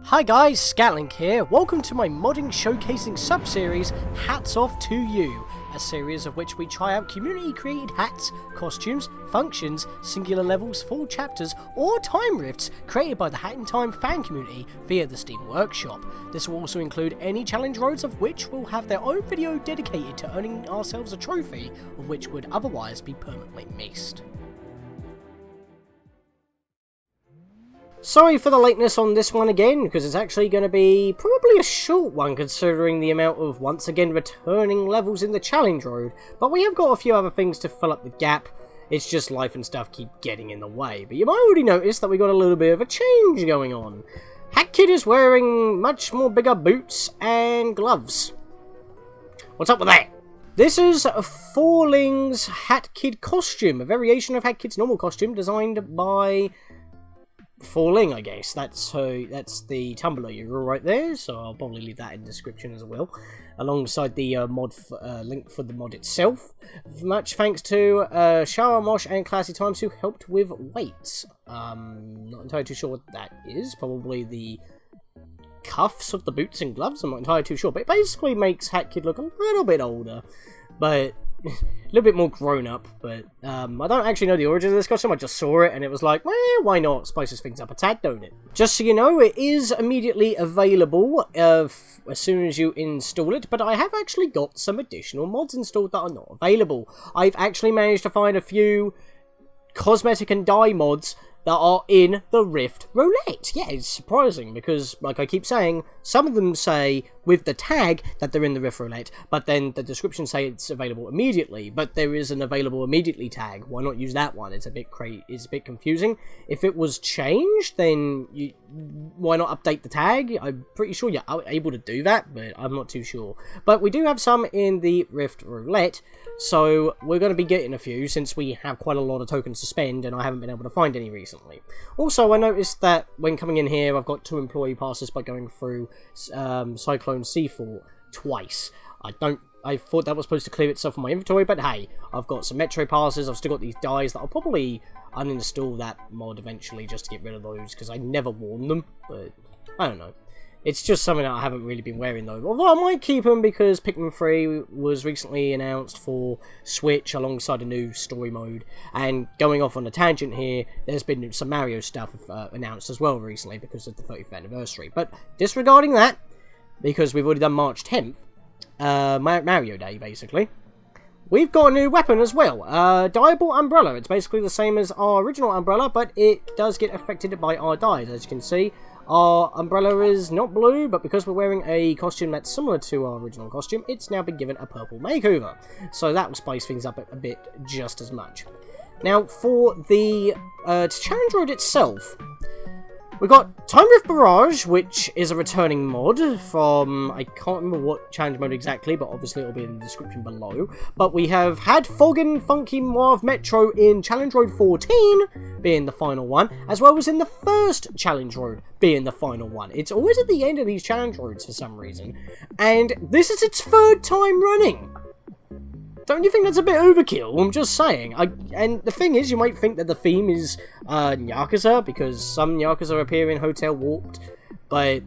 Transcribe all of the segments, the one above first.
Hi guys, Scatlink here. Welcome to my modding showcasing sub-series, Hats Off to You, a series of which we try out community-created hats, costumes, functions, singular levels, full chapters, or time rifts created by the Hat in Time fan community via the Steam Workshop. This will also include any challenge roads of which will have their own video dedicated to earning ourselves a trophy, of which would otherwise be permanently missed. Sorry for the lateness on this one again, because it's actually going to be probably a short one considering the amount of once again returning levels in the challenge road, but we have got a few other things to fill up the gap. It's just life and stuff keep getting in the way, but you might already notice that we got a little bit of a change going on. Hat Kid is wearing much more bigger boots and gloves. What's up with that? This is Falling's Hat Kid costume, a variation of Hat Kid's normal costume designed by Falling, I guess. That's the Tumblr URL right there, so I'll probably leave that in the description as well, alongside the mod link for the mod itself. Much thanks to Shara Mosh and Classy Times who helped with weights. Not entirely too sure what that is. Probably the cuffs of the boots and gloves. I'm not entirely too sure, but it basically makes Hat Kid look a little bit older, but a little bit more grown up. But I don't actually know the origin of this costume. I just saw it and it was like, well, why not? Spices things up a tad, don't it? Just so you know, it is immediately available as soon as you install it, but I have actually got some additional mods installed that are not available. I've actually managed to find a few cosmetic and dye mods that are in the Rift Roulette. Yeah, it's surprising because, like I keep saying, some of them say with the tag that they're in the Rift Roulette, but then the description say it's available immediately, but there is an available immediately tag. Why not use that one? It's a bit confusing. If it was changed, then why not update the tag? I'm pretty sure you're able to do that, but I'm not too sure. But we do have some in the Rift Roulette, so we're going to be getting a few since we have quite a lot of tokens to spend and I haven't been able to find any recently. Also, I noticed that when coming in here, I've got 2 employee passes by going through Cyclone Seafall twice. I thought that was supposed to clear itself from my inventory, but hey, I've got some Metro passes, I've still got these dyes that I'll probably uninstall that mod eventually just to get rid of those, because I never worn them, but I don't know. It's just something that I haven't really been wearing though. Although I might keep them because Pikmin 3 was recently announced for Switch alongside a new story mode. And going off on a tangent here, there's been some Mario stuff announced as well recently because of the 30th anniversary. But disregarding that, because we've already done March 10th, Mario Day basically, we've got a new weapon as well. Dyeable Umbrella. It's basically the same as our original umbrella, but it does get affected by our dyes, as you can see. Our umbrella is not blue, but because we're wearing a costume that's similar to our original costume, it's now been given a purple makeover. So that will spice things up a bit just as much. Now, for the challenge road itself, we've got Time Rift Barrage, which is a returning mod from, I can't remember what challenge mode exactly, but obviously it'll be in the description below. But we have had Foggin, Funky Mauve Metro in Challenge Road 14, being the final one, as well as in the first Challenge Road, being the final one. It's always at the end of these challenge roads for some reason, and this is its 3rd time running. Don't you think that's a bit overkill? I'm just saying. And the thing is, you might think that the theme is Yakuza, because some Yakuza appear in Hotel Warped, but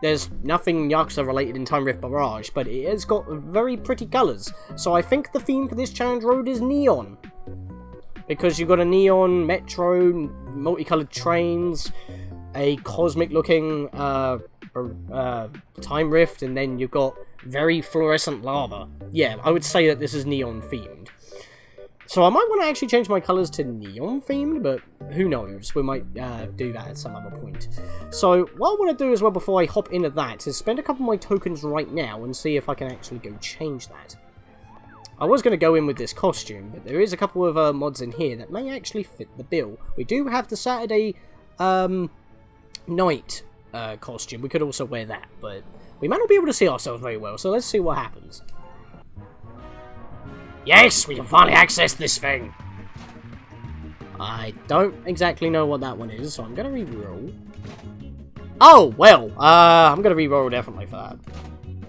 there's nothing Yakuza related in Time Rift Barrage, but it has got very pretty colours. So I think the theme for this challenge road is neon, because you've got a neon metro, multicoloured trains, a cosmic looking time rift, and then you've got very fluorescent lava. Yeah, I would say that this is neon themed. So I might want to actually change my colours to neon themed, but who knows, we might do that at some other point. So what I want to do as well before I hop into that is spend a couple of my tokens right now and see if I can actually go change that. I was going to go in with this costume, but there is a couple of mods in here that may actually fit the bill. We do have the Saturday night costume. We could also wear that, but we might not be able to see ourselves very well, so let's see what happens. Yes, we can finally access this thing! I don't exactly know what that one is, so I'm going to re-roll. Oh, well, I'm going to re-roll definitely for that.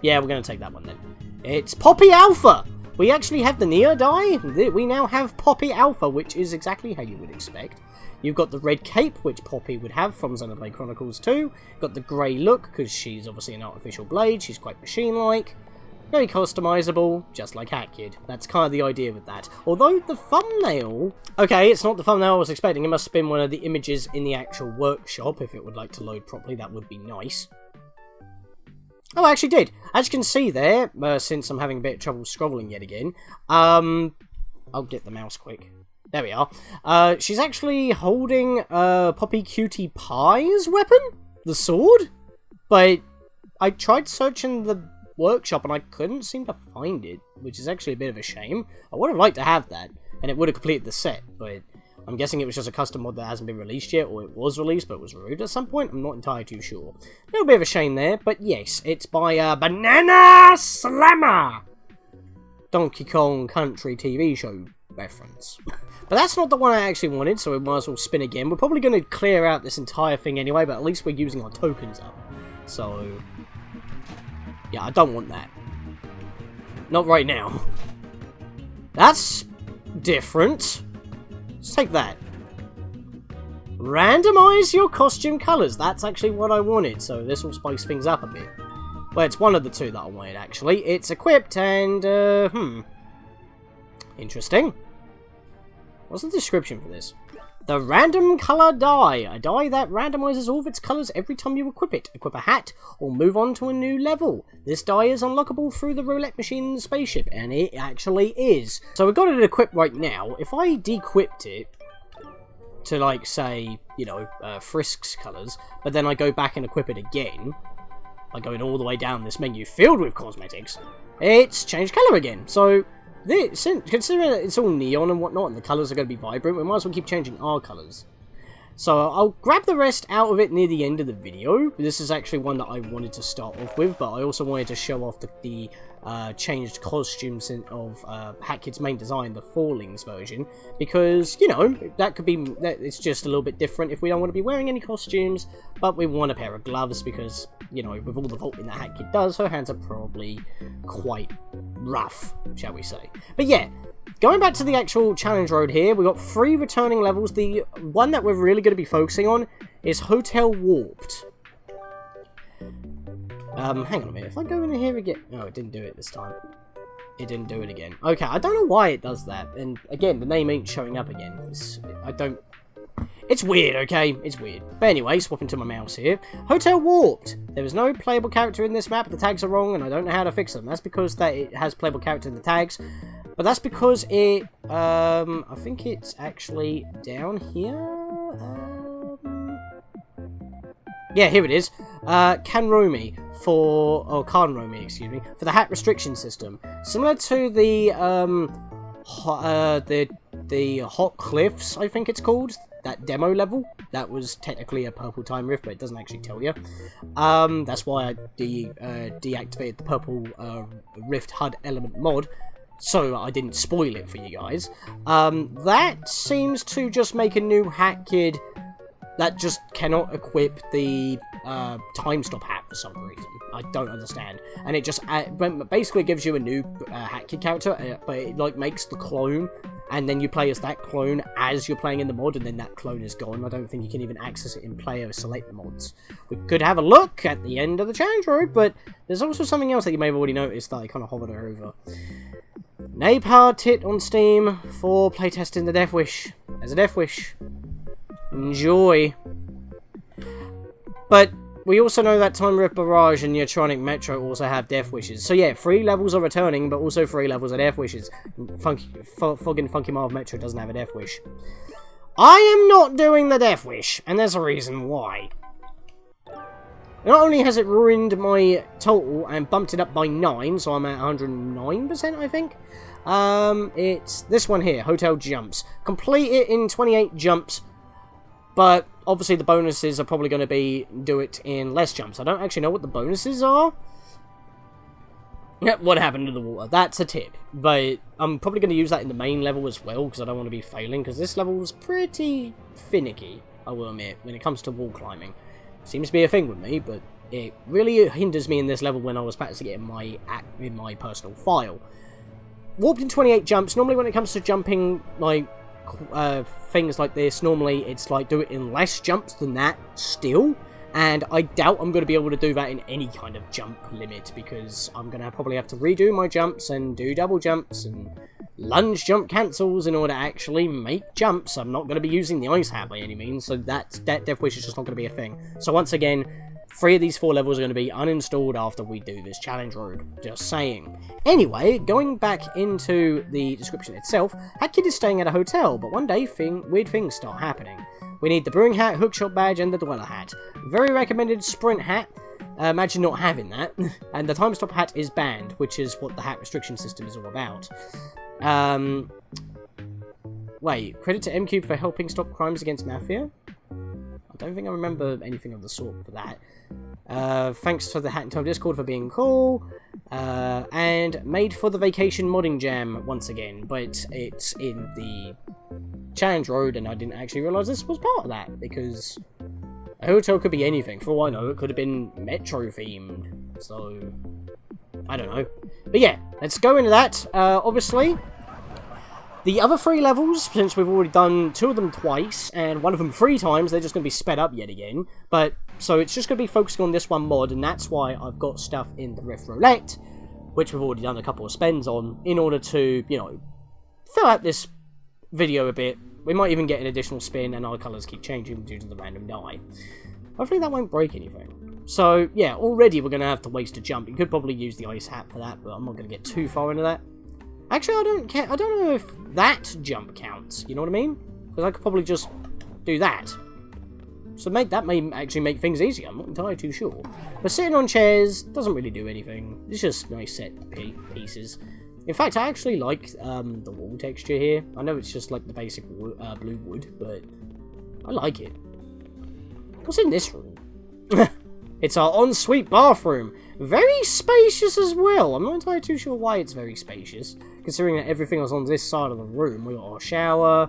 Yeah, we're going to take that one then. It's Poppy Alpha! we actually have the Neo dye. We now have Poppy Alpha, which is exactly how you would expect. You've got the red cape, which Poppy would have from Xenoblade Chronicles 2. You've got the grey look, because she's obviously an artificial blade. She's quite machine-like. Very customizable, just like Hat Kid. That's kind of the idea with that. Although the thumbnail... Okay, it's not the thumbnail I was expecting. It must have been one of the images in the actual workshop. If it would like to load properly, that would be nice. Oh, I actually did. As you can see there, since I'm having a bit of trouble scrolling yet again, I'll get the mouse quick. There we are. She's actually holding Poppy Cutie Pie's weapon? The sword? But I tried searching the workshop and I couldn't seem to find it, which is actually a bit of a shame. I would have liked to have that, and it would have completed the set, but I'm guessing it was just a custom mod that hasn't been released yet, or it was released but was removed at some point. I'm not entirely too sure. A little bit of a shame there, but yes, it's by Banana Slammer! Donkey Kong Country TV show reference. But that's not the one I actually wanted, so we might as well spin again. We're probably going to clear out this entire thing anyway, but at least we're using our tokens up. So... yeah, I don't want that. Not right now. That's different. Let's take that. Randomize your costume colours. That's actually what I wanted, so this will spice things up a bit. Well, it's one of the two that I wanted, actually. It's equipped and, interesting. What's the description for this? The random colour dye. A dye that randomizes all of its colours every time you equip it. Equip a hat, or move on to a new level. This dye is unlockable through the roulette machine in the spaceship, and it actually is. So we've got it equipped right now. If I dequipped it to, like, say, you know, Frisk's colours, but then I go back and equip it again, by going all the way down this menu filled with cosmetics, it's changed colour again. So... considering it's all neon and whatnot, and the colours are going to be vibrant, we might as well keep changing our colours. So I'll grab the rest out of it near the end of the video. This is actually one that I wanted to start off with, but I also wanted to show off the changed costumes of Hat Kid's main design, the Fallings version, because, you know, that could be, it's just a little bit different if we don't want to be wearing any costumes, but we want a pair of gloves because, you know, with all the vaulting that Hat Kid does, her hands are probably quite rough, shall we say. But yeah, going back to the actual challenge road here, we've got 3 returning levels. The one that we're really going to be focusing on is Hotel Warped. Hang on a minute, if I go in here again... no, it didn't do it this time. It didn't do it again. Okay, I don't know why it does that. And again, the name ain't showing up again. It's weird, okay? It's weird. But anyway, swapping to my mouse here. Hotel Warped. There is no playable character in this map. The tags are wrong, and I don't know how to fix them. That's because it has playable character in the tags. But that's because it... I think it's actually down here? Yeah, here it is. Kanromi for the hat restriction system. Similar to the Hot Cliffs, I think it's called. That demo level. That was technically a purple time rift, but it doesn't actually tell you. That's why I deactivated the purple rift HUD element mod, so I didn't spoil it for you guys. That seems to just make a new Hat Kid that just cannot equip the time stop hat for some reason. I don't understand. And it just basically gives you a new Hat Kid character, but it like makes the clone, and then you play as that clone as you're playing in the mod, and then that clone is gone. I don't think you can even access it in play or select mods. We could have a look at the end of the challenge road, but there's also something else that you may have already noticed that I kind of hovered over. Napar Tit on Steam for playtesting the Death Wish. There's a Death Wish. Enjoy. But we also know that Time Rift Barrage and Nyatronic Metro also have Death Wishes. So yeah, 3 levels are returning, but also 3 levels are Death Wishes. Foggin Funky Mauve Metro doesn't have a Death Wish. I am not doing the Death Wish, and there's a reason why. Not only has it ruined my total and bumped it up by 9, so I'm at 109%, I think. It's this one here, Hotel Jumps. Complete it in 28 jumps, but obviously the bonuses are probably going to be do it in less jumps. I don't actually know what the bonuses are. What happened to the water? That's a tip, but I'm probably going to use that in the main level as well, because I don't want to be failing, because this level is pretty finicky, I will admit, when it comes to wall climbing. Seems to be a thing with me, but it really hinders me in this level when I was practicing it in my personal file. warped in 28 jumps. Normally when it comes to jumping, like, things like this, normally it's like do it in less jumps than that still. And I doubt I'm going to be able to do that in any kind of jump limit, because I'm going to probably have to redo my jumps and do double jumps and lunge jump cancels in order to actually make jumps. I'm not going to be using the ice hat by any means, so that Death Wish is just not going to be a thing. So once again, 3 of these 4 levels are going to be uninstalled after we do this challenge road. Just saying. Anyway, going back into the description itself, that kid is staying at a hotel, but one day weird things start happening. We need the brewing hat, hookshot badge, and the dweller hat. Very recommended sprint hat. Imagine not having that. And the time stop hat is banned, which is what the hat restriction system is all about. Wait, credit to M-Cube for helping stop crimes against Mafia? I don't think I remember anything of the sort for that. Thanks to the Hat in Time Discord for being cool. And made for the Vacation Modding Jam once again, but it's in the challenge road, and I didn't actually realise this was part of that, because a hotel could be anything. For all I know, it could have been Metro themed, so I don't know. But yeah, let's go into that. Obviously, the other 3 levels, since we've already done 2 of them twice, and 1 of them 3 times, they're just going to be sped up yet again. But, so it's just going to be focusing on this one mod, and that's why I've got stuff in the Rift Roulette, which we've already done a couple of spins on, in order to, you know, fill out this video a bit. We might even get an additional spin, and our colours keep changing due to the random die. Hopefully that won't break anything. So, yeah, already we're going to have to waste a jump. You could probably use the ice hat for that, but I'm not going to get too far into that. Actually, I don't care. I don't know if that jump counts. You know what I mean? Because I could probably just do that. So that may actually make things easier. I'm not entirely too sure. But sitting on chairs doesn't really do anything. It's just nice set pieces. In fact, I actually like the wall texture here. I know it's just like the basic blue wood, but I like it. What's in this room? It's our ensuite bathroom. Very spacious as well. I'm not entirely too sure why it's very spacious, considering that everything else on this side of the room. We got our shower,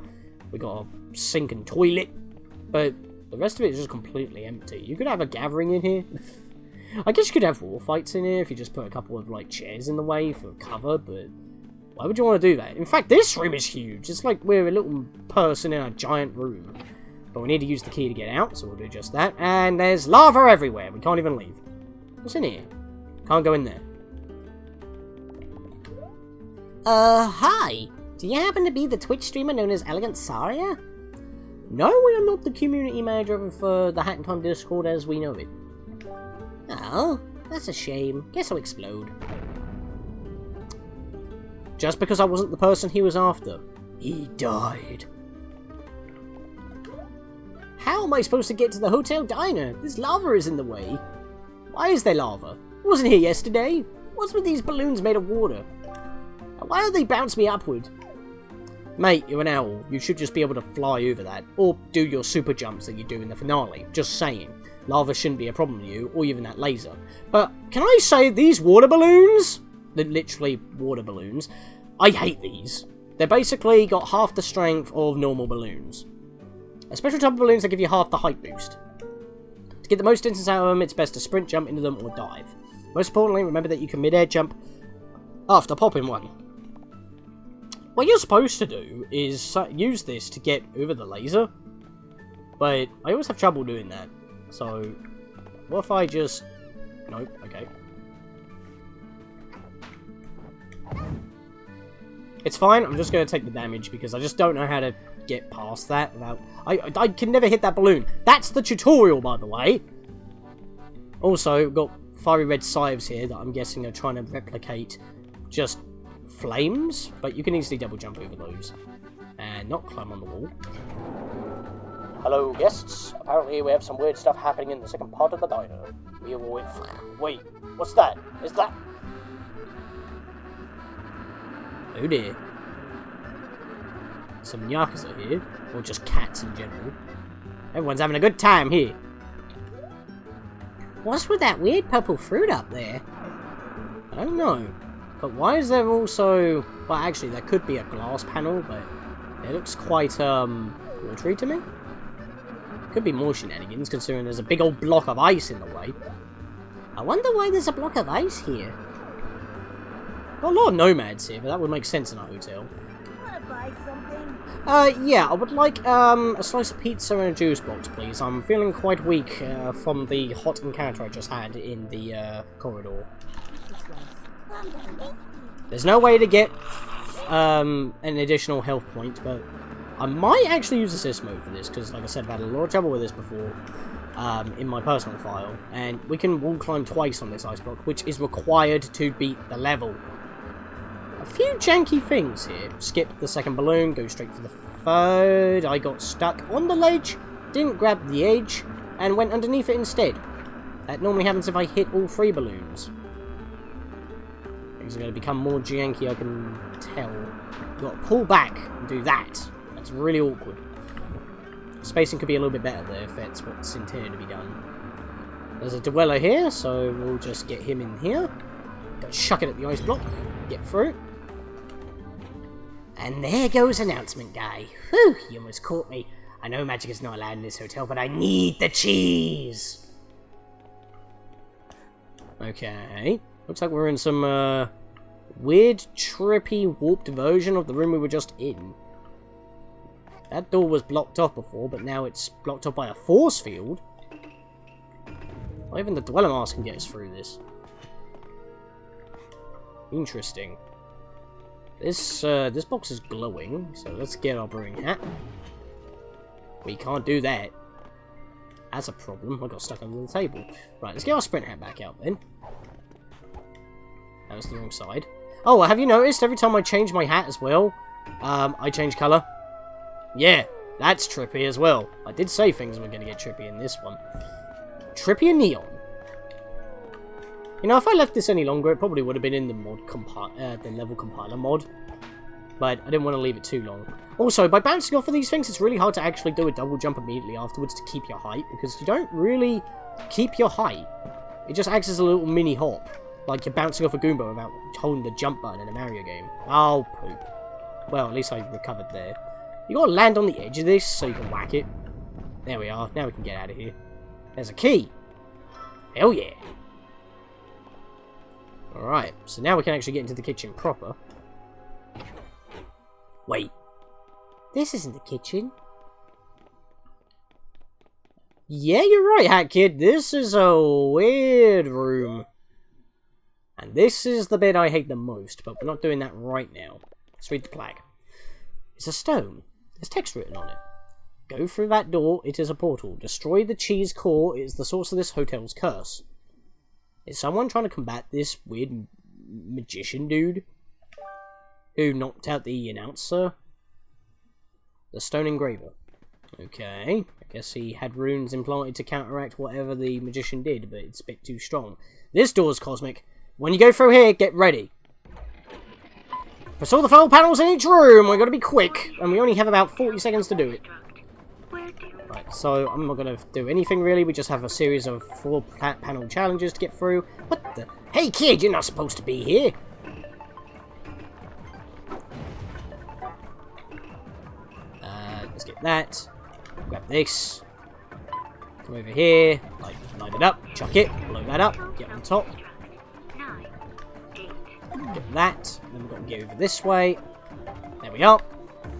we got a sink and toilet, but the rest of it is just completely empty. You could have a gathering in here. I guess you could have war fights in here if you just put a couple of like chairs in the way for cover, but why would you want to do that? In fact, this room is huge. It's like we're a little person in a giant room. But we need to use the key to get out, so we'll do just that. And there's lava everywhere. We can't even leave. What's in here? Can't go in there. Hi. Do you happen to be the Twitch streamer known as Elegant Saria? No, we are not the community manager for the Hat in Time Discord as we know it. Oh, that's a shame. Guess I'll explode. Just because I wasn't the person he was after. He died. How am I supposed to get to the hotel diner? This lava is in the way. Why is there lava? I wasn't here yesterday. What's with these balloons made of water? Why don't they bounce me upward? Mate, you're an owl. You should just be able to fly over that. Or do your super jumps that you do in the finale. Just saying. Lava shouldn't be a problem to you, or even that laser. But, can I say these water balloons? They're literally water balloons. I hate these. They're basically got half the strength of normal balloons. A special type of balloons that give you half the height boost. To get the most distance out of them, it's best to sprint, jump into them, or dive. Most importantly, remember that you can mid-air jump after popping one. What you're supposed to do is use this to get over the laser, but I always have trouble doing that. So, what if I just... Nope, okay. It's fine, I'm just going to take the damage because I just don't know how to get past that without... I can never hit that balloon. That's the tutorial, by the way. Also, we've got fiery red scythes here that I'm guessing are trying to replicate just flames, but you can easily double jump over those and not climb on the wall. Hello, guests. Apparently we have some weird stuff happening in the second part of the diner. Wait, what's that? Is that... Oh dear. Some Yakuza here, or just cats in general. Everyone's having a good time here. What's with that weird purple fruit up there? I don't know. But why is there also... Well, actually, there could be a glass panel, but it looks quite, watery to me. Could be more shenanigans, considering there's a big old block of ice in the way. I wonder why there's a block of ice here. Got a lot of nomads here, but that would make sense in a hotel. Wanna buy something? Yeah, I would like a slice of pizza and a juice box, please. I'm feeling quite weak from the hot encounter I just had in the corridor. There's no way to get an additional health point, but I might actually use assist mode for this, because like I said, I've had a lot of trouble with this before in my personal file, and we can wall climb twice on this ice block, which is required to beat the level. A few janky things here. Skip the second balloon, go straight for the third. I got stuck on the ledge, didn't grab the edge, and went underneath it instead. That normally happens if I hit all 3 balloons. Things are going to become more janky, I can tell. You've got to pull back and do that. That's really awkward. Spacing could be a little bit better there if that's what's intended to be done. There's a dweller here, so we'll just get him in here. Go chuck it at the ice block. Get through. And there goes announcement guy. Whew, you almost caught me. I know magic is not allowed in this hotel, but I need the cheese. Okay. Looks like we're in some weird, trippy, warped version of the room we were just in. That door was blocked off before, but now it's blocked off by a force field. Not even the Dweller Mask can get us through this. Interesting. This box is glowing, so let's get our brewing hat. We can't do that. That's a problem. I got stuck under the table. Right, let's get our sprint hat back out then. That was the wrong side. Oh, have you noticed every time I change my hat as well, I change colour? Yeah, that's trippy as well. I did say things were going to get trippy in this one. Trippy and neon. You know, if I left this any longer, it probably would have been in the mod the level compiler mod. But I didn't want to leave it too long. Also, by bouncing off of these things, it's really hard to actually do a double jump immediately afterwards to keep your height, because you don't really keep your height. It just acts as a little mini hop. Like you're bouncing off a Goomba without holding the jump button in a Mario game. Oh, poop. Well, at least I recovered there. You gotta land on the edge of this so you can whack it. There we are. Now we can get out of here. There's a key. Hell yeah. Alright, so now we can actually get into the kitchen proper. Wait. This isn't the kitchen. Yeah, you're right, Hat Kid. This is a weird room. And this is the bit I hate the most, but we're not doing that right now. Let's read the plaque. It's a stone. There's text written on it. Go through that door, it is a portal. Destroy the cheese core, it is the source of this hotel's curse. Is someone trying to combat this weird magician dude? Who knocked out the announcer? The stone engraver. Okay, I guess he had runes implanted to counteract whatever the magician did, but it's a bit too strong. This door's cosmic. When you go through here, get ready. Press all the 4 panels in each room. We're going to be quick, and we only have about 40 seconds to do it. Right, so I'm not going to do anything really. We just have a series of 4 panel challenges to get through. What the? Hey kid, you're not supposed to be here. Let's get that. Grab this. Come over here. Light it up. Chuck it. Blow that up. Get on top. Get that. Then we've got to get over this way. There we are.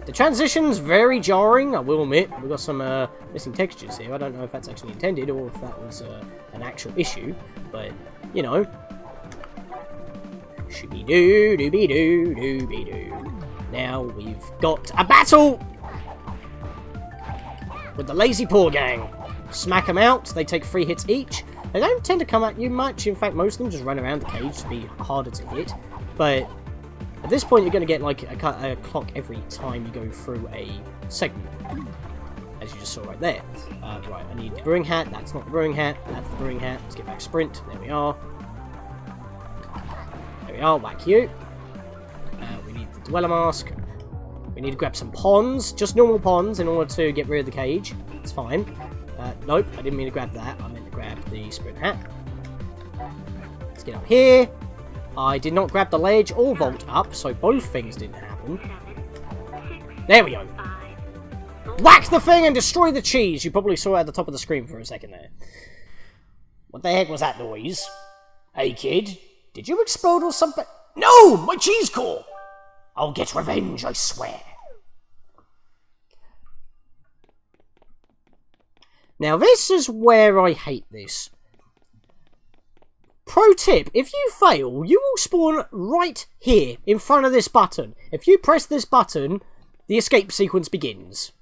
The transition's very jarring, I will admit. We've got some missing textures here. I don't know if that's actually intended or if that was an actual issue. But, you know. Shooby-doo, dooby-doo, dooby-doo. Now we've got a battle with the Lazy Poor Gang. Smack them out. They take 3 hits each. They don't tend to come at you much. In fact, most of them just run around the cage to be harder to hit. But at this point, you're going to get like a clock every time you go through a segment. As you just saw right there. Right, I need the brewing hat. That's not the brewing hat. That's the brewing hat. Let's get back sprint. There we are. There we are. Whack you. We need the Dweller Mask. We need to grab some ponds. Just normal ponds in order to get rid of the cage. It's fine. Nope, I didn't mean to grab that. I meant to grab the sprint hat. Let's get up here. I did not grab the ledge or vault up, so both things didn't happen. There we go. Whack the thing and destroy the cheese. You probably saw it at the top of the screen for a second there. What the heck was that noise? Hey kid, did you explode or something? No! My cheese core! I'll get revenge, I swear. Now this is where I hate this. Pro tip, if you fail, you will spawn right here, in front of this button. If you press this button, the escape sequence begins.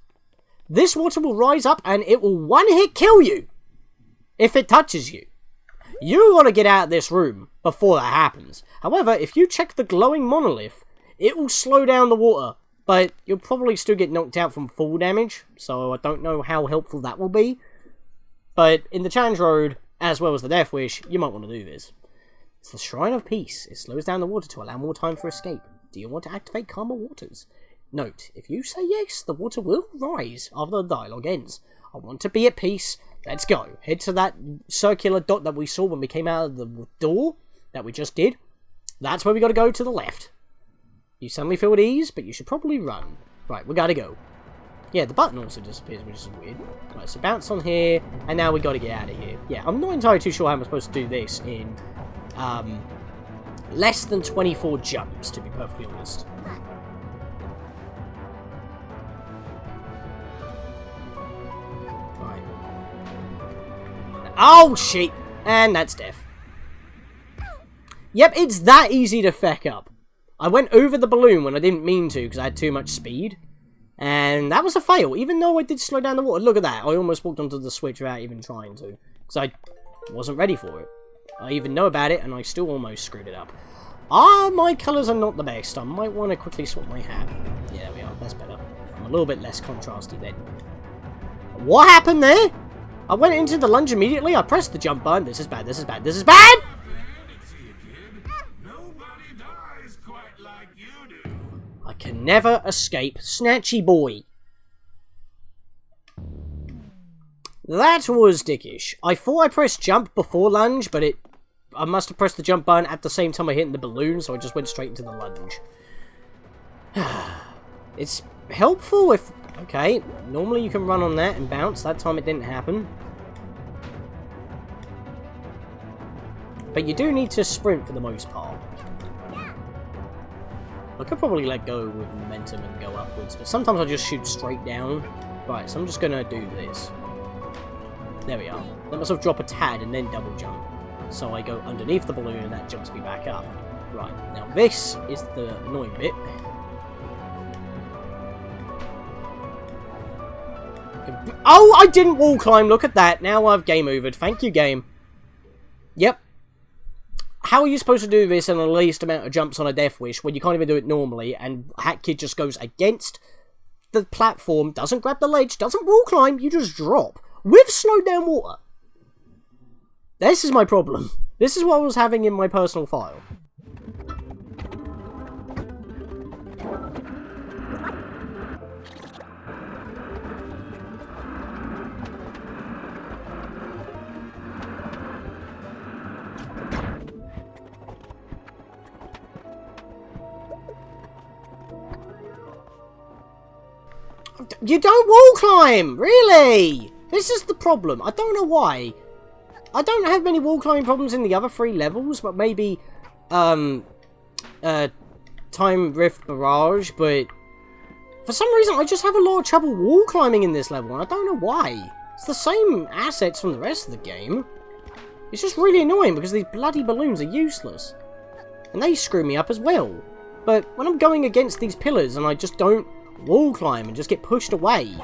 This water will rise up and it will one-hit kill you. If it touches you. You want to get out of this room before that happens. However, if you check the glowing monolith, it will slow down the water. But you'll probably still get knocked out from fall damage, so I don't know how helpful that will be. But in the challenge road, as well as the Death Wish, you might want to do this. It's the Shrine of Peace. It slows down the water to allow more time for escape. Do you want to activate calmer waters? Note, if you say yes, the water will rise after the dialogue ends. I want to be at peace. Let's go. Head to that circular dot that we saw when we came out of the door that we just did. That's where we got to go to the left. You suddenly feel at ease, but you should probably run. Right, we got to go. Yeah, the button also disappears, which is weird. Right, so bounce on here, and now we got to get out of here. Yeah, I'm not entirely too sure how I'm supposed to do this in less than 24 jumps, to be perfectly honest. Right. Oh, shit! And that's death. Yep, it's that easy to feck up. I went over the balloon when I didn't mean to, because I had too much speed. And that was a fail, even though I did slow down the water. Look at that, I almost walked onto the switch without even trying to. Because I wasn't ready for it. I even know about it, and I still almost screwed it up. My colours are not the best. I might want to quickly swap my hat. Yeah, there we are, that's better. I'm a little bit less contrasty then. What happened there? I went into the lunge immediately, I pressed the jump button. This is bad, this is bad, this is bad! I can never escape Snatchy Boy. That was dickish. I thought I pressed jump before lunge, but I must have pressed the jump button at the same time I hit the balloon, so I just went straight into the lunge. It's helpful if... Okay, normally you can run on that and bounce. That time it didn't happen. But you do need to sprint for the most part. I could probably let go with momentum and go upwards, but sometimes I just shoot straight down. Right, so I'm just going to do this. There we are. Let myself drop a tad and then double jump. So I go underneath the balloon and that jumps me back up. Right, now this is the annoying bit. Oh, I didn't wall climb, look at that. Now I've game overed. Thank you, game. Yep. How are you supposed to do this in the least amount of jumps on a Death Wish when you can't even do it normally, and Hat Kid just goes against the platform, doesn't grab the ledge, doesn't wall climb, you just drop with slowed down water. This is my problem. This is what I was having in my personal file. You don't wall climb! Really? This is the problem. I don't know why. I don't have many wall climbing problems in the other 3 levels, but maybe, Time Rift Barrage, but for some reason I just have a lot of trouble wall climbing in this level, and I don't know why. It's the same assets from the rest of the game. It's just really annoying because these bloody balloons are useless. And they screw me up as well. But when I'm going against these pillars and I just don't wall climb and just get pushed away,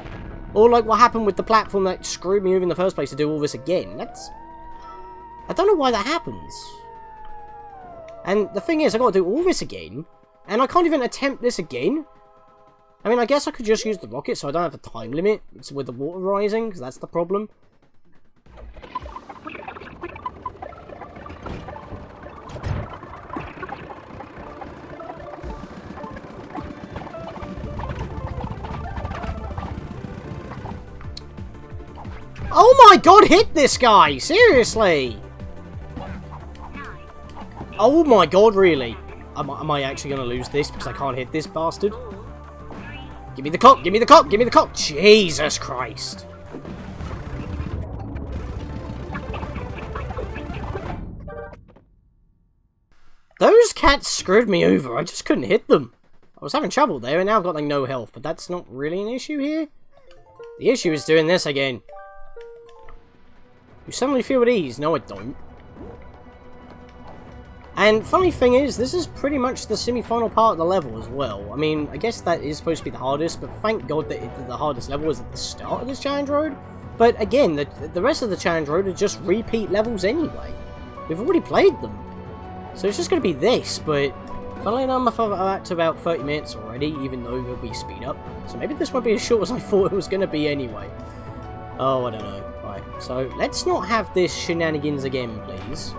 or like what happened with the platform that screwed me over in the first place to do all this again, I don't know why that happens. And the thing is, I gotta do all this again, and I can't even attempt this again. I mean, I guess I could just use the rocket so I don't have a time limit with the water rising, because that's the problem. Oh my god, hit this guy! Seriously! Oh my god, really? Am I actually going to lose this because I can't hit this bastard? Give me the clock! Give me the clock! Give me the clock! Jesus Christ! Those cats screwed me over. I just couldn't hit them. I was having trouble there, and now I've got like no health, but that's not really an issue here. The issue is doing this again. You suddenly feel at ease. No, I don't. And funny thing is, this is pretty much the semi-final part of the level as well. I mean, I guess that is supposed to be the hardest, but thank God that the hardest level is at the start of this challenge road. But again, the rest of the challenge road are just repeat levels anyway. We've already played them. So it's just going to be this, but funnily enough, I'm at to about 30 minutes already, even though there'll be speed up. So maybe this won't be as short as I thought it was going to be anyway. Oh, I don't know. Right, so let's not have this shenanigans again, please.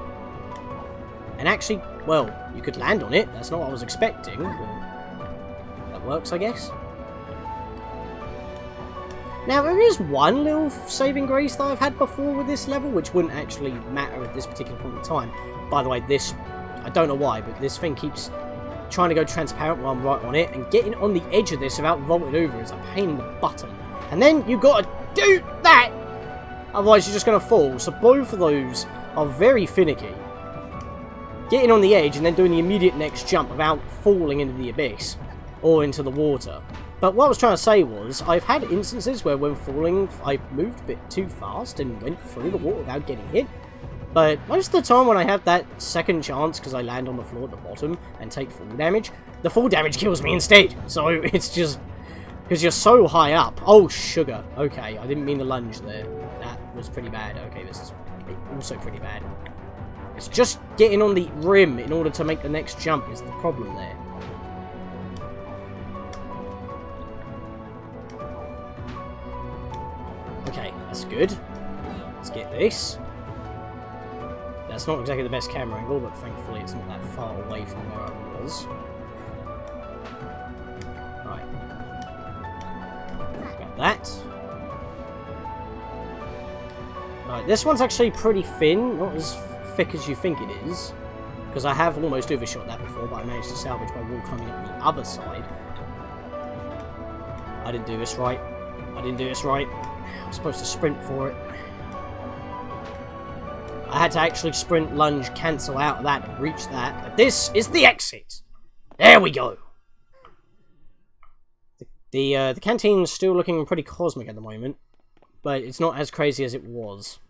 And actually, well, you could land on it. That's not what I was expecting. But that works, I guess. Now, there is one little saving grace that I've had before with this level, which wouldn't actually matter at this particular point in time. By the way, this, I don't know why, but this thing keeps trying to go transparent while I'm right on it, and getting on the edge of this without vaulting over is a pain in the bottom. And then you've got to do that! Otherwise, you're just going to fall. So both of those are very finicky. Getting on the edge and then doing the immediate next jump without falling into the abyss or into the water. But what I was trying to say was, I've had instances where when falling, I moved a bit too fast and went through the water without getting hit. But most of the time when I have that second chance, because I land on the floor at the bottom and take fall damage, the fall damage kills me instead. So it's just, because you're so high up. Oh, sugar. Okay, I didn't mean to lunge there. That was pretty bad. Okay, this is also pretty bad. It's just getting on the rim in order to make the next jump is the problem there. Okay, that's good. Let's get this. That's not exactly the best camera angle, but thankfully it's not that far away from where I was. Right. Got that. Right, this one's actually pretty thin, not as thick as you think it is, because I have almost overshot that before, but I managed to salvage by wall climbing up the other side. I didn't do this right. I didn't do this right. I was supposed to sprint for it. I had to actually sprint, lunge, cancel out of that to reach that, but this is the exit. There we go. The canteen's still looking pretty cosmic at the moment, but it's not as crazy as it was.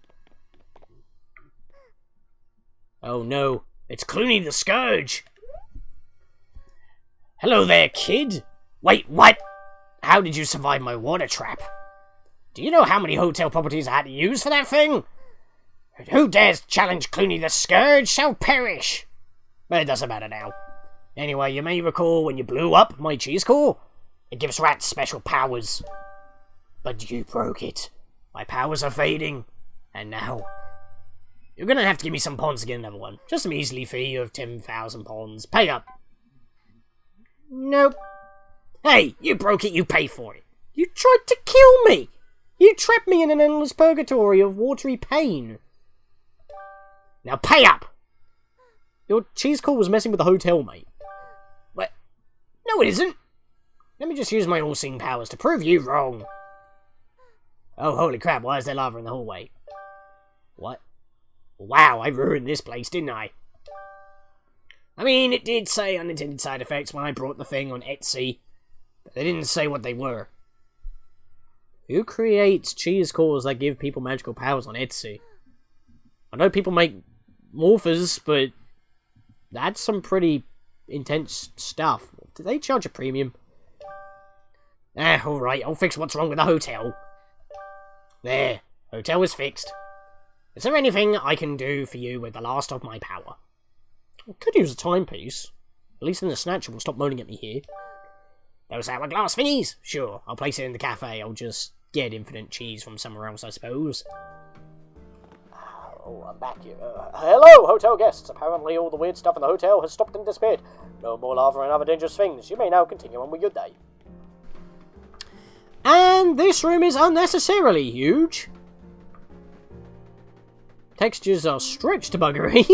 Oh no, it's Clooney the Scourge! Hello there, kid! Wait, what? How did you survive my water trap? Do you know how many hotel properties I had to use for that thing? Who dares challenge Clooney the Scourge shall perish! But it doesn't matter now. Anyway, you may recall when you blew up my cheese core? It gives rats special powers. But you broke it. My powers are fading. And now you're gonna have to give me some pawns to get another one. Just a measly fee of 10,000 pawns. Pay up. Nope. Hey, you broke it, you pay for it. You tried to kill me! You trapped me in an endless purgatory of watery pain. Now pay up! Your cheese call was messing with the hotel, mate. What? No, it isn't. Let me just use my all-seeing powers to prove you wrong. Oh, holy crap, why is there lava in the hallway? What? Wow, I ruined this place, didn't I? I mean, it did say unintended side effects when I brought the thing on Etsy, but they didn't say what they were. Who creates cheese cores that give people magical powers on Etsy? I know people make morphers, but that's some pretty intense stuff. Do they charge a premium? Alright, I'll fix what's wrong with the hotel. There, hotel is fixed. Is there anything I can do for you with the last of my power? I could use a timepiece. At least then the snatcher will stop moaning at me here. Those hourglass thingies? Sure, I'll place it in the cafe. I'll just get infinite cheese from somewhere else, I suppose. Oh, I'm back here. Hello, hotel guests. Apparently all the weird stuff in the hotel has stopped and disappeared. No more lava and other dangerous things. You may now continue on with your day. And this room is unnecessarily huge. Textures are stretched to buggery.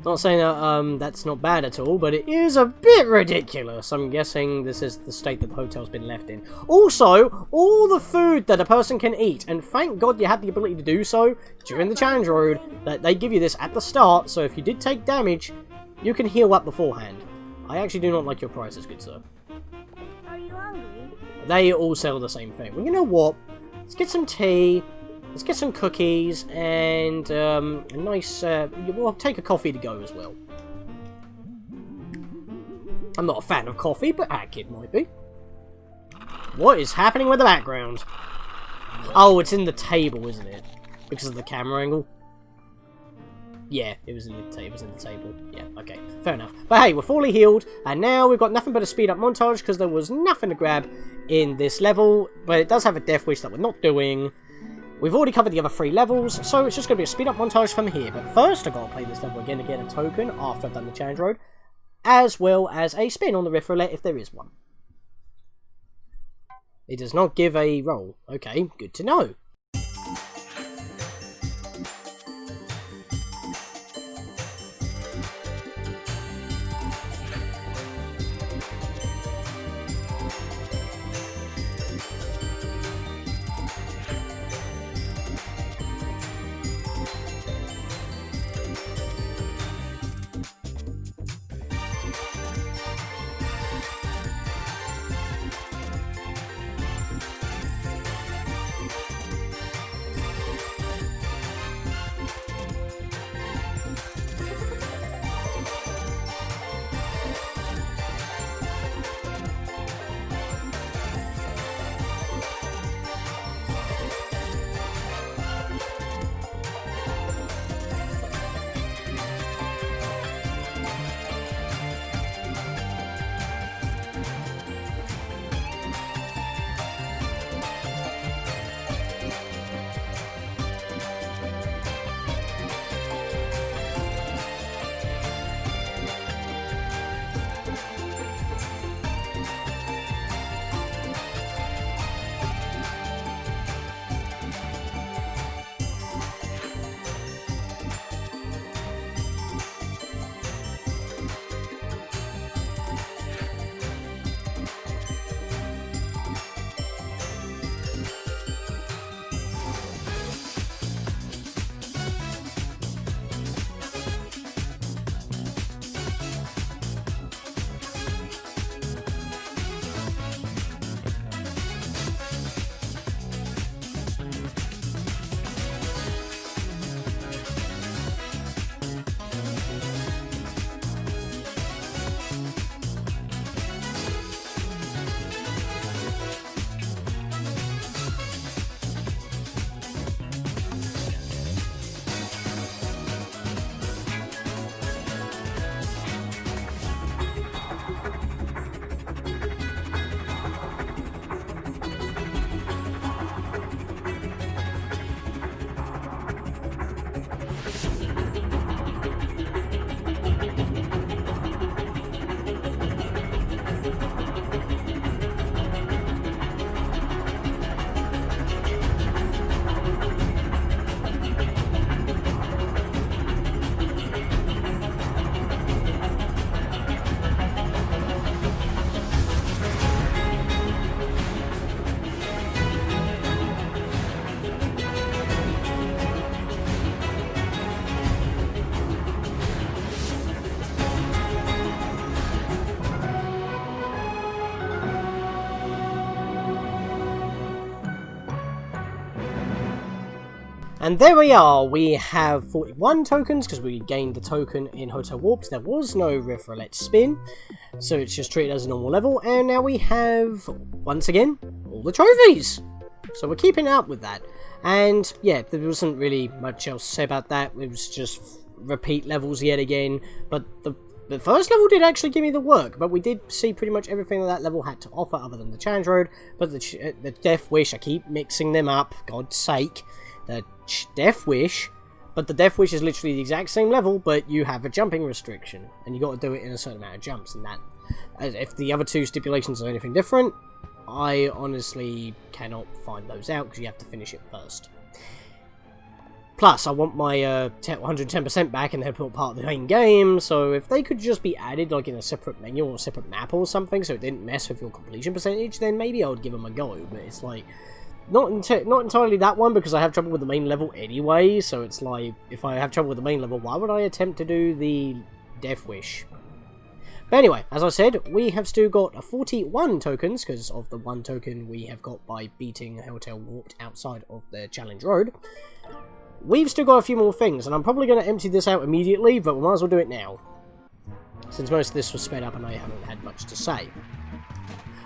Not saying that that's not bad at all, but it is a bit ridiculous. I'm guessing this is the state that the hotel's been left in. Also, all the food that a person can eat, and thank God you have the ability to do so during the challenge road, that they give you this at the start, so if you did take damage, You can heal up beforehand. I actually do not like your prices, good sir. Are you hungry? They all sell the same thing. Well, you know what? Let's get some tea. Let's get some cookies and a nice. We'll take a coffee to go as well. I'm not a fan of coffee, but that kid might be. What is happening with the background? Oh, it's in the table, isn't it? Because of the camera angle. Yeah, it was in the table. Yeah, okay, fair enough. But hey, we're fully healed, and now we've got nothing but a speed up montage because there was nothing to grab in this level. But it does have a death wish that we're not doing. We've already covered the other 3 levels, so it's just going to be a speed up montage from here. But first, I've got to play this level again to get a token after I've done the challenge road, as well as a spin on the riff roulette if there is one. It does not give a roll. Okay, good to know. And there we are, we have 41 tokens, because we gained the token in Hotel Warped. There was no Riff Roulette Spin, so it's just treated as a normal level, and now we have, once again, all the trophies! So we're keeping up with that. And yeah, there wasn't really much else to say about that, it was just repeat levels yet again, but the first level did actually give me the work, but we did see pretty much everything that level had to offer other than the challenge road, but the Death Wish, I keep mixing them up, God's sake. The Death Wish, but the Death Wish is literally the exact same level, but you have a jumping restriction, and you got to do it in a certain amount of jumps, and that, if the other 2 stipulations are anything different, I honestly cannot find those out, because you have to finish it first. Plus, I want my 110% back, and they're part of the main game, so if they could just be added, like in a separate menu or a separate map or something, so it didn't mess with your completion percentage, then maybe I would give them a go, but it's like, not entirely that one, because I have trouble with the main level anyway, so it's like, if I have trouble with the main level, why would I attempt to do the Death Wish. But anyway, as I said, we have still got 41 tokens, because of the 1 token we have got by beating Hotel Warped outside of the challenge road. We've still got a few more things, and I'm probably going to empty this out immediately, but we might as well do it now, since most of this was sped up and I haven't had much to say.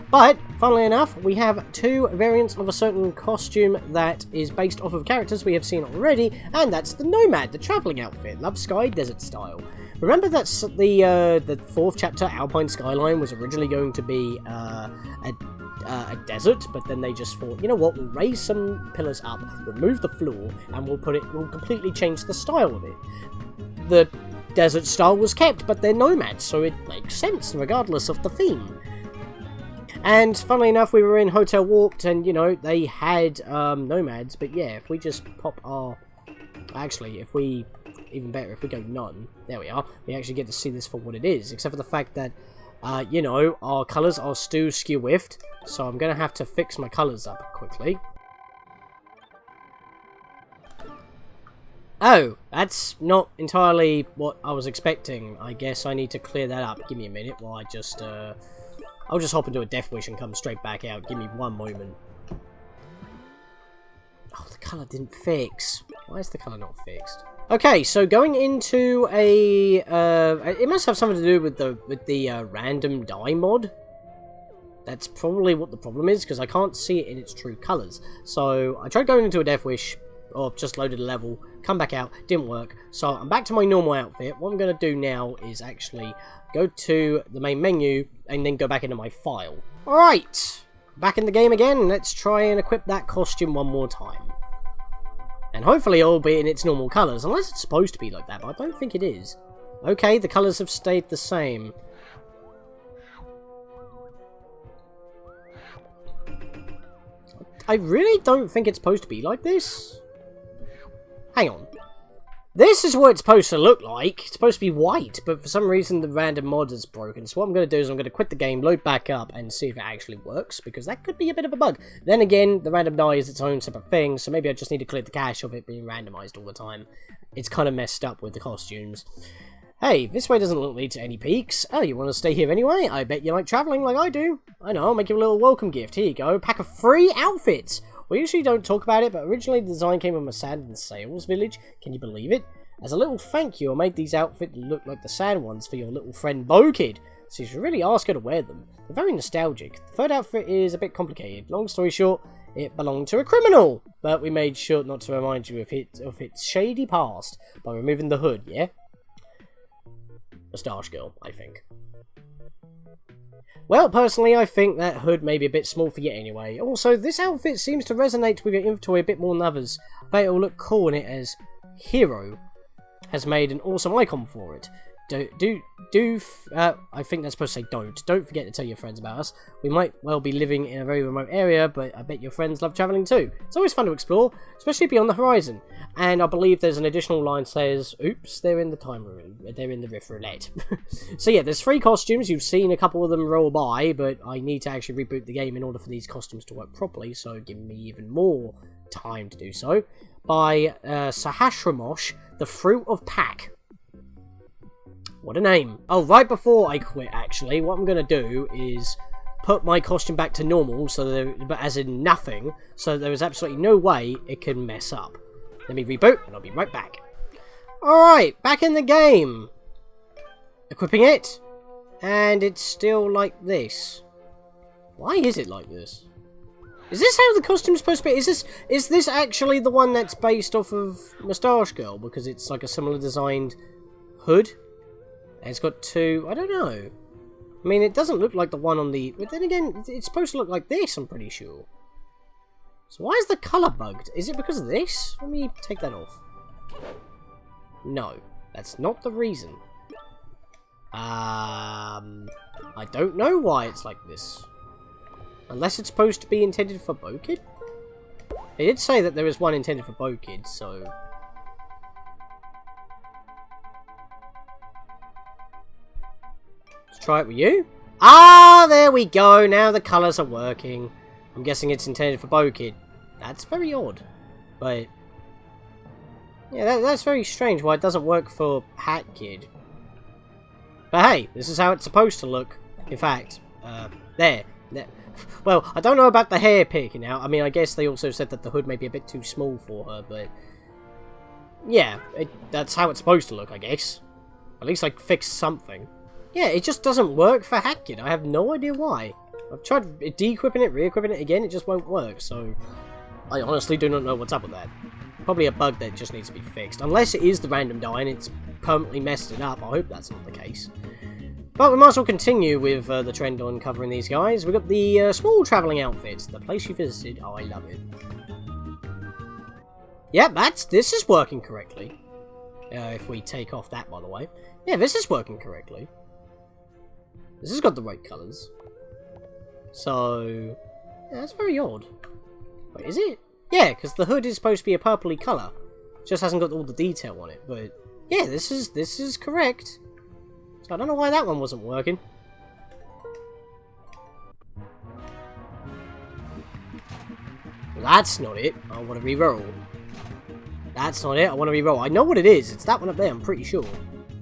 But, funnily enough, we have 2 variants of a certain costume that is based off of characters we have seen already, and that's the Nomad, the travelling outfit, Love Sky Desert style. Remember that the 4th chapter, Alpine Skyline, was originally going to be a desert, but then they just thought, you know what, we'll raise some pillars up, remove the floor, and we'll completely change the style of it. The desert style was kept, but they're nomads, so it makes sense, regardless of the theme. And, funnily enough, we were in Hotel Warped, and, you know, they had nomads, but yeah, if we just pop our... Actually, if we... Even better, if we go none, there we are, we actually get to see this for what it is, except for the fact that, you know, our colours are still skew-whiffed, so I'm going to have to fix my colours up quickly. Oh, that's not entirely what I was expecting. I guess I need to clear that up. Give me a minute while I just, I'll just hop into a Death Wish and come straight back out. Give me one moment. Oh, the colour didn't fix. Why is the colour not fixed? Okay, so going into a, it must have something to do with the random dye mod. That's probably what the problem is, because I can't see it in its true colours. So I tried going into a Death Wish, or just loaded a level, come back out, didn't work. So I'm back to my normal outfit. What I'm going to do now is actually go to the main menu, and then go back into my file. Alright, back in the game again. Let's try and equip that costume one more time. And hopefully it'll be in its normal colours, unless it's supposed to be like that, but I don't think it is. Okay, the colours have stayed the same. I really don't think it's supposed to be like this. Hang on. This is what it's supposed to look like. It's supposed to be white, but for some reason the random mod is broken. So what I'm going to do is I'm going to quit the game, load back up, and see if it actually works, because that could be a bit of a bug. Then again, the random dye is its own separate thing, so maybe I just need to clear the cache of it being randomized all the time. It's kind of messed up with the costumes. Hey, this way doesn't lead to any peaks. Oh, you want to stay here anyway? I bet you like travelling like I do. I know, I'll make you a little welcome gift. Here you go, pack of free outfits. We usually don't talk about it, but originally the design came from a sand and sails village. Can you believe it? As a little thank you, I made these outfits look like the sand ones for your little friend Bo-Kid, so you should really ask her to wear them. They're very nostalgic. The third outfit is a bit complicated. Long story short, it belonged to a criminal, but we made sure not to remind you of its shady past by removing the hood, yeah? Moustache girl, I think. Well, personally, I think that hood may be a bit small for you anyway. Also, this outfit seems to resonate with your inventory a bit more than others. I bet it'll look cool in it as Hero has made an awesome icon for it. I think that's supposed to say don't. Don't forget to tell your friends about us. We might well be living in a very remote area, but I bet your friends love travelling too. It's always fun to explore, especially beyond the horizon. And I believe there's an additional line that says, oops, they're in the time room. They're in the Rift Roulette. So yeah, there's 3 costumes. You've seen a couple of them roll by, but I need to actually reboot the game in order for these costumes to work properly, so give me even more time to do so. By Sahasramosh, the Fruit of Pack. What a name. Oh, right before I quit, actually, what I'm going to do is put my costume back to normal, but as in nothing, so there is absolutely no way it can mess up. Let me reboot, and I'll be right back. Alright, back in the game. Equipping it, and it's still like this. Why is it like this? Is this how the costume's supposed to be? Is this actually the one that's based off of Moustache Girl? Because it's like a similar designed hood. And it's got 2... I don't know. I mean, it doesn't look like the one on the... But then again, it's supposed to look like this, I'm pretty sure. So why is the colour bugged? Is it because of this? Let me take that off. No, that's not the reason. I don't know why it's like this. Unless it's supposed to be intended for Bo-Kid? They did say that there is one intended for Bo-Kid, so... Let's try it with you. Ah, there we go. Now the colours are working. I'm guessing it's intended for Bo-Kid. That's very odd. But... yeah, that's very strange why it doesn't work for Hat Kid. But hey, this is how it's supposed to look. In fact, there. Well, I don't know about the hair peeking out. I mean, I guess they also said that the hood may be a bit too small for her, but... yeah, that's how it's supposed to look, I guess. At least I fixed something. Yeah, it just doesn't work for HackKit. I have no idea why. I've tried de-equipping it, re-equipping it again, it just won't work, so... I honestly do not know what's up with that. Probably a bug that just needs to be fixed. Unless it is the random die and it's permanently messed it up. I hope that's not the case. But we might as well continue with the trend on covering these guys. We've got the small travelling outfit. The place you visited. Oh, I love it. Yep, this is working correctly. If we take off that, by the way. Yeah, this is working correctly. This has got the right colours. So, yeah, that's very odd. Wait, is it? Yeah, because the hood is supposed to be a purpley colour. Just hasn't got all the detail on it, but yeah, this is correct. So I don't know why that one wasn't working. That's not it. I want to reroll. That's not it. I want to reroll. I know what it is. It's that one up there, I'm pretty sure.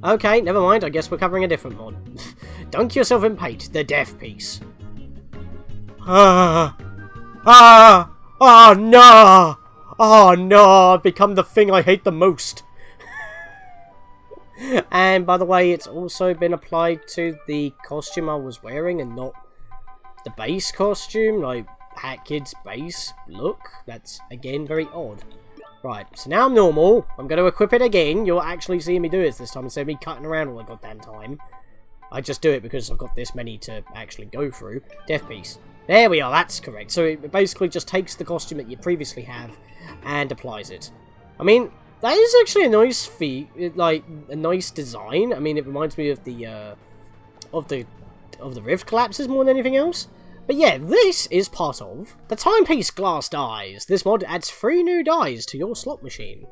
Okay, never mind. I guess we're covering a different mod. Dunk yourself in paint. The death piece. Oh no! Oh no! I've become the thing I hate the most. And by the way, it's also been applied to the costume I was wearing and not the base costume, like HackKid's base look. That's again very odd. Right, so now I'm normal. I'm going to equip it again. You'll actually see me do this time instead of me cutting around all the goddamn time. I just do it because I've got this many to actually go through. Death piece. There we are, that's correct. So it basically just takes the costume that you previously have and applies it. I mean, that is actually a nice feat, like a nice design. I mean, it reminds me of the rift collapses more than anything else. But yeah, this is part of the timepiece glass dies. This mod adds 3 new dies to your slot machine.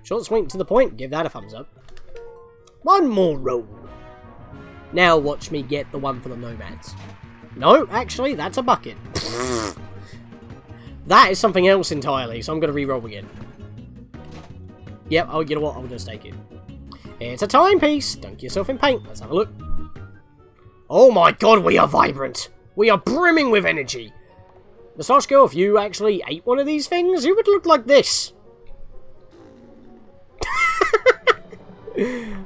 Short, sweet, to the point. Give that a thumbs up. One more roll. Now watch me get the one for the nomads. No, actually, that's a bucket. That is something else entirely, so I'm going to re-roll again. Yep, oh, you know what? I'll just take it. It's a timepiece. Dunk yourself in paint. Let's have a look. Oh my god, we are vibrant. We are brimming with energy. Moustache Girl, if you actually ate one of these things, you would look like this.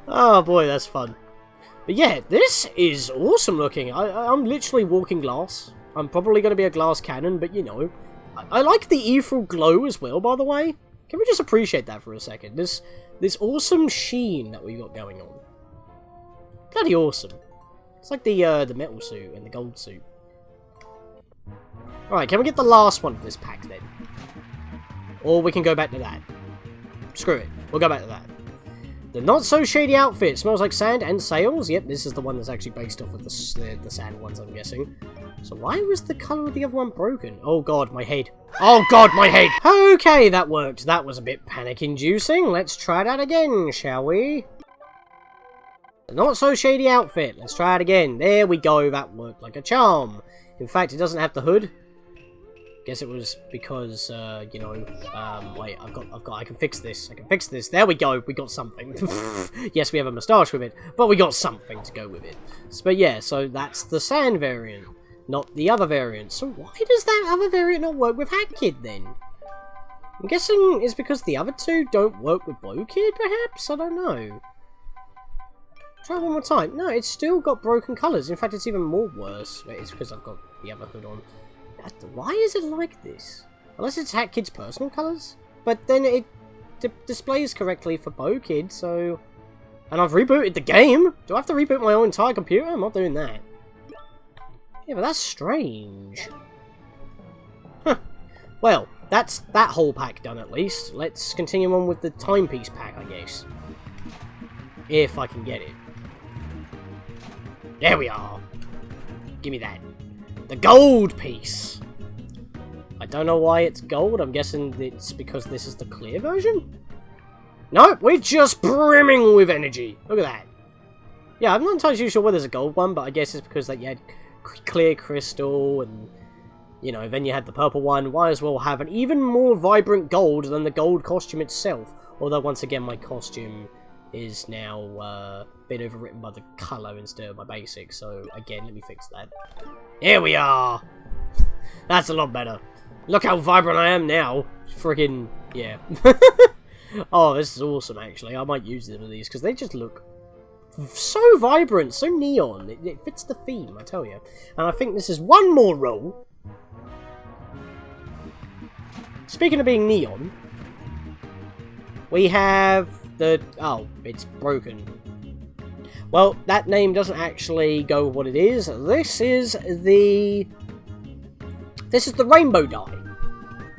Oh boy, that's fun. But yeah, this is awesome looking. I'm literally walking glass. I'm probably going to be a glass cannon, but you know. I like the ethereal glow as well, by the way. Can we just appreciate that for a second? This awesome sheen that we got going on. Bloody awesome. It's like the metal suit and the gold suit. Alright, can we get the last one of this pack then? Or we can go back to that. Screw it. We'll go back to that. The not-so-shady outfit smells like sand and sails. Yep, this is the one that's actually based off of the sand ones, I'm guessing. So why was the colour of the other one broken? Oh god, my head. Oh god, my head! Okay, that worked. That was a bit panic-inducing. Let's try that again, shall we? The not-so-shady outfit. Let's try it again. There we go. That worked like a charm. In fact, it doesn't have the hood. Guess it was because, you know, wait, I can fix this. I can fix this. There we go. We got something. Yes, we have a moustache with it, but we got something to go with it. But yeah, so that's the sand variant, not the other variant. So why does that other variant not work with HackKid then? I'm guessing it's because the other two don't work with BlowKid, perhaps? I don't know. Try one more time. No, it's still got broken colours. In fact, it's even more worse. Wait, it's because I've got the other hood on. Why is it like this? Unless it's HackKid's personal colours? But then it displays correctly for BlowKid, so... And I've rebooted the game? Do I have to reboot my own entire computer? I'm not doing that. Yeah, but that's strange. Huh. Well, that's that whole pack done at least. Let's continue on with the timepiece pack, I guess. If I can get it. There we are. Give me that. The gold piece! I don't know why it's gold. I'm guessing it's because this is the clear version? Nope, we're just brimming with energy. Look at that. Yeah, I'm not entirely sure why there's a gold one, but I guess it's because that you had clear crystal and, you know, then you had the purple one. Might as well have an even more vibrant gold than the gold costume itself. Although, once again, my costume is now been overwritten by the colour instead of my basic. So again, let me fix that. Here we are! That's a lot better. Look how vibrant I am now. Friggin' yeah. Oh, this is awesome actually. I might use them of these because they just look so vibrant, so neon. It fits the theme, I tell you. And I think this is one more rule. Speaking of being neon, we have the... oh, it's broken. Well, that name doesn't actually go with what it is. This is the rainbow dye.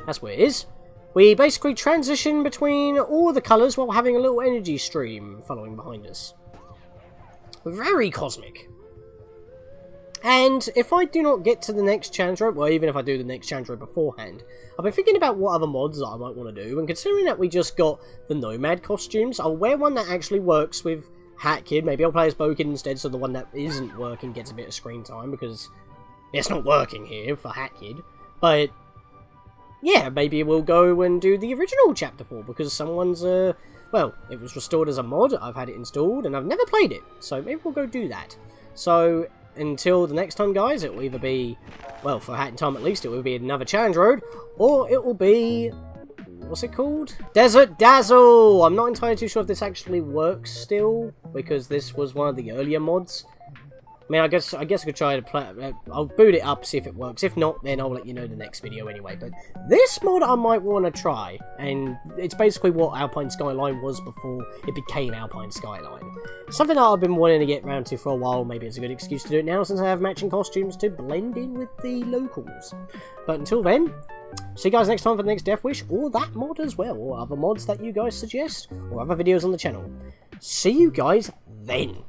That's what it is. We basically transition between all the colours while having a little energy stream following behind us. Very cosmic. And if I do not get to the next challenge rope, well, even if I do the next challenge rope beforehand, I've been thinking about what other mods that I might want to do, and considering that we just got the Nomad costumes, I'll wear one that actually works with Hat Kid. Maybe I'll play as Bokin instead, so the one that isn't working gets a bit of screen time, because it's not working here for Hat Kid. But yeah, maybe we'll go and do the original Chapter 4, because someone's, well, it was restored as a mod, I've had it installed, and I've never played it, so maybe we'll go do that. So, until the next time, guys, it will either be, well, for Hat in Time at least, it will be another challenge road, or it will be, what's it called? Desert Dazzle! I'm not entirely too sure if this actually works still, because this was one of the earlier mods. I mean, I guess I could try to play. I'll boot it up, see if it works. If not, then I'll let you know in the next video anyway. But this mod I might want to try, and it's basically what Alpine Skyline was before it became Alpine Skyline. Something that I've been wanting to get around to for a while. Maybe it's a good excuse to do it now, since I have matching costumes to blend in with the locals. But until then, see you guys next time for the next Death Wish, or that mod as well, or other mods that you guys suggest, or other videos on the channel. See you guys then.